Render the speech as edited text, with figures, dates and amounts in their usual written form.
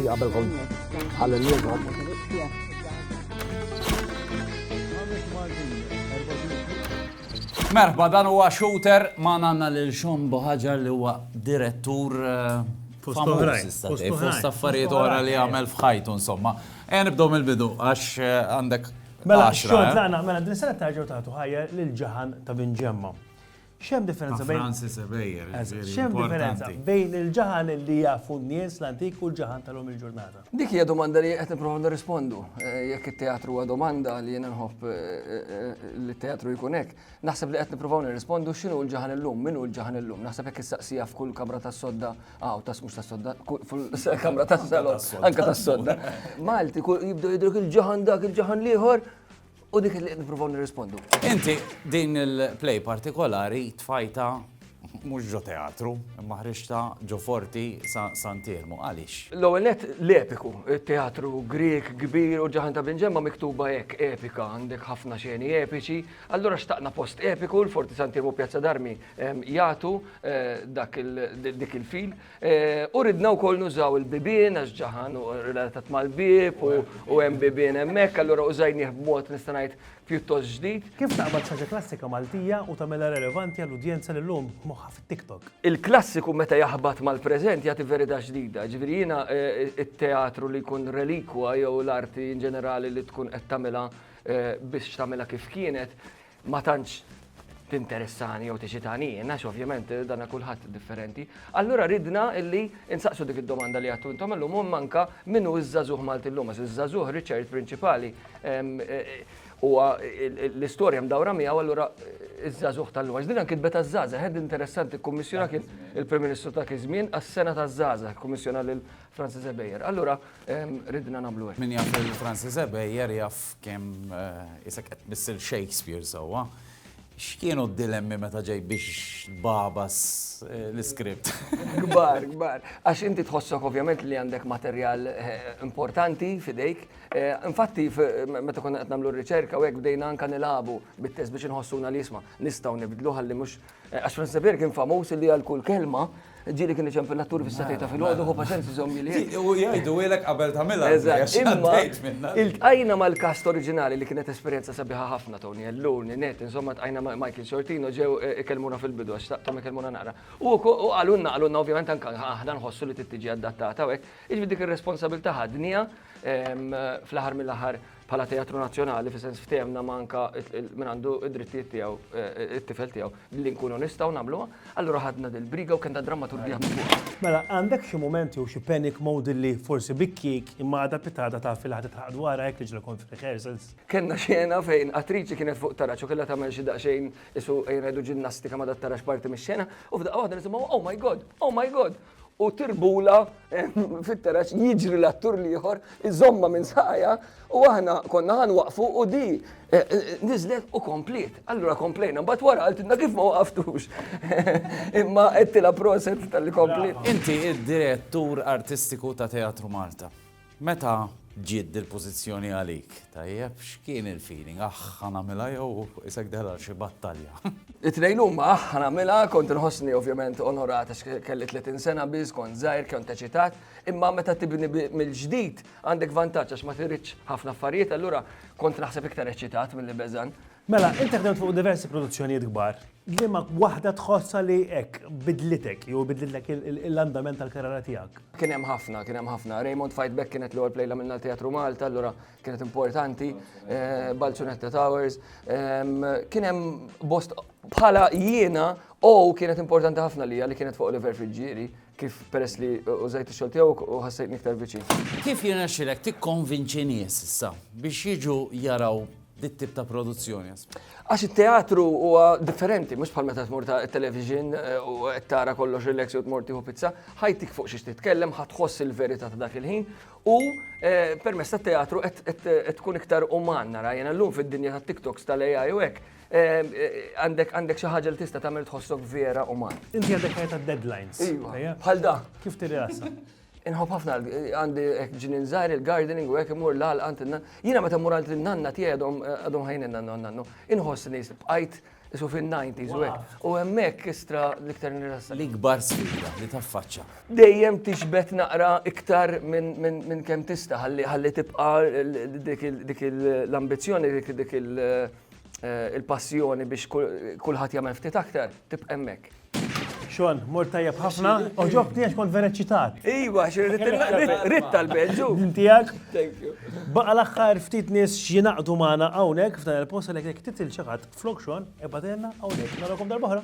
inti qabel ħalli Merħba, dan huwa shooter ma nanna lil Xombo Ħaġar li huwa direttur fost affarijiet oħra li għamel f'ħajtu insomma. Nibdew mill-bidu għax għandek Mela, xogħol tagħna mela din sena tarġgħu tagħtu ħajja lil ġaħan ta' Binġemma. X'hemm differenza bejn Francis Bejjer. X'hemm differenza bejn il-ġaħan li jafu n-nies l-antik u l-ġaħan tal-lum il-ġurnata? Dik hija domanda li qed nipprova nirrispondu. Jekk it-teatru huwa domanda li jiena nħobb li t-teatru jkun hekk, naħseb li qed nippruvaw nirrispondu x'inhu l-ġaħan illum, min hu l-ġaħan illum. Naħseb hekk issaqsija f'kull kamra tas-sodda, mhux tas-sodda, fil-kamra tas-salon, anke tas-sodda. Malti jibdew jidruk il-ġaħan dak, il-ġaħan ieħor. U dik li nipruvaw nirrispondu. Inti din il-play partikolari tfajta mhux ġo teatru, imma ħriġta ġo Forti San Telmo. Għaliex? L-ewwel net l-epiku, teatru Grieg kbir u ġaħan ta' Binġemma miktuba hekk epika, għandek ħafna xeni epiċi. Allura xtaqna post epiku l-Forti San Telmo Pjazza d'Armi jagħtu dik il-fil. U ridna wkoll nużaw il-bibien għax ġaħan relatat mal-bib u hemm bibien hemmhekk, allura użajnieh b'mod nista' ngħid pjuttost ġdid. Kif taqbad xaġa klassika Maltija u tagħmilha relevanti għall-udjenza li llum moħħa fit-TikTok? Il-klassiku meta jaħbad mal-preżent jagħti verità ġdida. Ġifieri jiena it-teatru li jkun relikwa jew l-arti in ġenerali li tkun qed tagħmilha biex tagħmilha kif kienet ma tantx tinteressani jew tiċitani, għax ovvjament dana kulħadd differenti. Allura ridna illi insaqsu dik id-domanda li għattu intom illum u manka minnu iż-żagħżugħ Malti llum, iż-żagħżugħ Richard prinċipali u l-istorja mdawra miegħu allura iż-żagħżugħ tal-lum. Għax din kitbet għaż-żgħażagħ, ħed interessanti, kummissjona kien il-Prim Ministru ta' żmien għas-sena taż-żgħażagħ, kummissjona lil Francis Bejjer. Allura ridna nagħmlu hekk. Min jaf il-Francis Bejjer jaf kemm isek qed missil Shakespeare sewwa. X'kienu d-dilemmi meta ġej biex babas l-iskript? Gbar. Għax inti tħossok ovvjament li għandek materjal importanti fidejk. Infatti, meta konna qed nagħmlu r-riċerka u hekk bdejna anke nilagħbu bit-test biex inħossuna li jisma' nistgħu nibdluha li mhux għax Francis Bejjer kien famuż li għal kull kelma ġieli kien iċempillattur fis-satejta fil-għodu u paċenzi żommi li U jgħidu ilek qabel tagħmilha. Imma iltqajna mal-kast oriġinali li kienet esperjenza sabiħa ħafna Tony Elluni, net, insomma tqajna Michael Shortino ġew ikellmuna fil-bidu għax taqtom ikellmuna naqra. U għalunna ovvjament anke aħna nħossu li tiġi adattata u hekk. Jiġri dik ir-responsabilità ħadnija fl-aħħar mill-aħħar bħala Teatru Nazzjonali fis-sens ftehemna manka min għandu id-drittijiet tiegħu, it-tifel tiegħu li nkunu nistgħu nagħmluha, allura ħadna dil-briga u kien ta' drammaturgija fuq. Mela, għandek xi momenti u xi panic mode li forsi bikkik imma għadha pitada taf li ħadd tħaq dwarha hekk li ġilkom fil-rehearsals. Kenna xena fejn attriċi kienet fuq tarax u kellha tagħmel xi daqsxejn isu jgħidu ġinnastika ma dat-tarax parti mix-xena u f'daqqa waħda nisimgħu oh my god. U tirbula fit-tarax jiġri l-attur liħor, iżomma minn saqajja u aħna konna ħanwaqfu u di nizlet u komplet. Allura komplejna, mbagħad wara għaltinna kif ma waqaftux. Imma għedtila proset tal-li komplet. Inti id-direttur artistiku ta' Teatru Malta. Meta ġiet il-pożizzjoni għalik? Tajjeb, x'kien il-feeling? Ħanamilha jew isek deħla xi battalja. It-tnejn huma ħanamilha, kont inħossni ovvjament onorat għax kelli 30 sena biss, kont żgħir, kont eċitat, imma meta tibni mill-ġdid għandek vantaġġ għax ma tiridx ħafna affarijiet, allura kont naħseb iktar eċitat milli beżan. Mela, inti ħdemt fuq diversi produzzjonijiet kbar. Liema waħda tħossa li hekk bidlitek jew bidlitlek l-andament tal-karriera tiegħek. Kien hemm ħafna. Raymond Fight Back kienet l-ewwel play għamilna l-Teatru Malta, allura kienet importanti. Balzunetta Towers. Kien hemm bost bħala jiena kienet importanti ħafna lija li kienet fuq Oliver Friġġieri kif peress li użajt ix-xogħol tiegħu u ħassejtni iktar viċin. Kif jirnexxilek tikkonvinċi nies issa biex jiġu jaraw dit-tip ta' produzzjoni? Għax it-teatru huwa differenti, mhux bħal meta tmur ta' television u qed tara kollox relax u tmur tieħu pizza, ħajtik fuq xi titkellem, ħatħoss il-verità ta' dak il-ħin u permezz tat-teatru qed tkun iktar uman nara jiena llum fid-dinja tat-TikToks tal-AI u hekk għandek xi ħaġa li tista' tagħmel tħossok vera uman. Inti għandek ħajta deadlines. Iva, bħal da. Kif tirjasa? Inħobb ħafna għandi ġinin żgħar il-gardening u hekk imur l-għal jiena meta mmur għand in-nanna tiegħi għadhom ħajn in-nannu. Inħoss li bqajt Isu fin-90s u hekk. U hemmhekk istra l-iktar nirrassa. L-ikbar sfida li taffaċċa. Dejjem tixbet naqra iktar minn kemm tista' ħalli tibqa' dik l-ambizzjoni, dik il-passjoni biex kulħadd jagħmel ftit aktar, tibqa' hemmhekk. Xon, mor tajjeb ħafna, oġobni għax kont vera ċitat. Iwa, rid tal-Belġu. Intijak, Thank you. baqa l-axħar ftit nis xinaqdu maħna għawnek, f'dan il-posta l-ek titil xaħat flok xon, ebatenna għawnek, narakom dal-bahra.